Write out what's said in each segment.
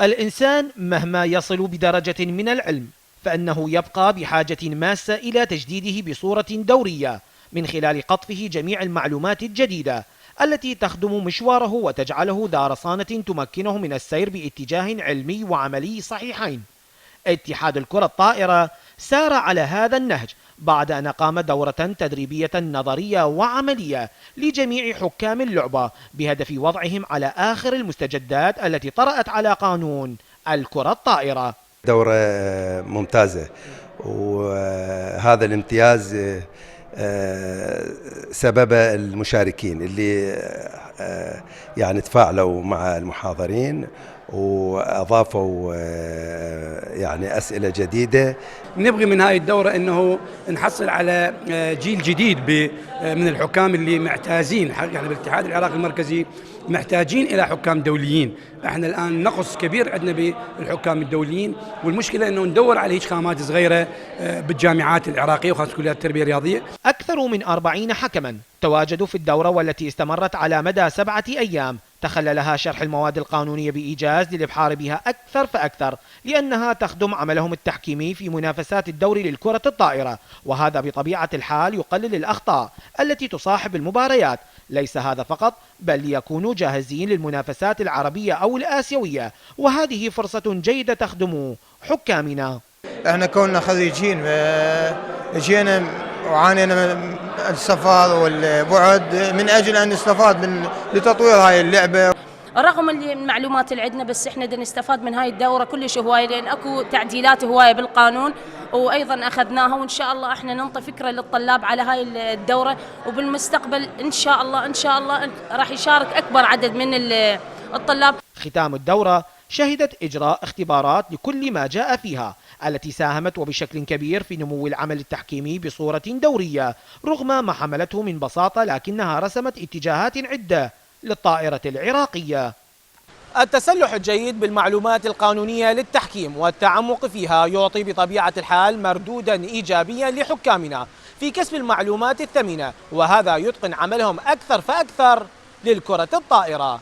الإنسان مهما يصل بدرجة من العلم فإنه يبقى بحاجة ماسة إلى تجديده بصورة دورية من خلال قطفه جميع المعلومات الجديدة التي تخدم مشواره وتجعله دار صانة تمكنه من السير باتجاه علمي وعملي صحيحين. اتحاد الكرة الطائرة سار على هذا النهج بعد أن قام دورة تدريبية نظرية وعملية لجميع حكام اللعبة بهدف وضعهم على آخر المستجدات التي طرأت على قانون الكرة الطائرة. دورة ممتازة، وهذا الامتياز سبب المشاركين اللي يعني تفاعلوا مع المحاضرين وأضافوا يعني أسئلة جديدة. نبغي من هاي الدورة أنه نحصل على جيل جديد من الحكام اللي معتازين. يعني بالاتحاد العراقي المركزي محتاجين إلى حكام دوليين. احنا الآن نقص كبير عندنا بالحكام الدوليين، والمشكلة أنه ندور على هيك خامات صغيرة بالجامعات العراقية وخاصة كليات التربية الرياضية. أكثر من 40 حكما تواجدوا في الدورة والتي استمرت على مدى 7 أيام تخللها شرح المواد القانونية بإيجاز للإبحار بها أكثر فأكثر، لأنها تخدم عملهم التحكيمي في منافسات الدوري للكرة الطائرة، وهذا بطبيعة الحال يقلل الأخطاء التي تصاحب المباريات. ليس هذا فقط، بل ليكونوا جاهزين للمنافسات العربية أو الآسيوية، وهذه فرصة جيدة تخدم حكامنا. احنا كنا خريجين جينا وعانينا من السفر والبعد من أجل أن نستفاد من لتطوير هاي اللعبة. رغم المعلومات اللي عندنا، بس احنا بدنا نستفاد من هاي الدورة كلش هواية، لأن اكو تعديلات هواية بالقانون وأيضا أخذناها، وإن شاء الله احنا ننطي فكرة للطلاب على هاي الدورة، وبالمستقبل إن شاء الله راح يشارك أكبر عدد من الطلاب. ختام الدورة شهدت إجراء اختبارات لكل ما جاء فيها، التي ساهمت وبشكل كبير في نمو العمل التحكيمي بصورة دورية، رغم ما حملته من بساطة، لكنها رسمت اتجاهات عدة للطائرة العراقية. التسلح الجيد بالمعلومات القانونية للتحكيم والتعمق فيها يعطي بطبيعة الحال مردودا إيجابيا لحكامنا في كسب المعلومات الثمينة، وهذا يتقن عملهم أكثر فأكثر للكرة الطائرة.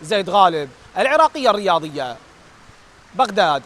زيد غالب، العراقية الرياضية، بغداد.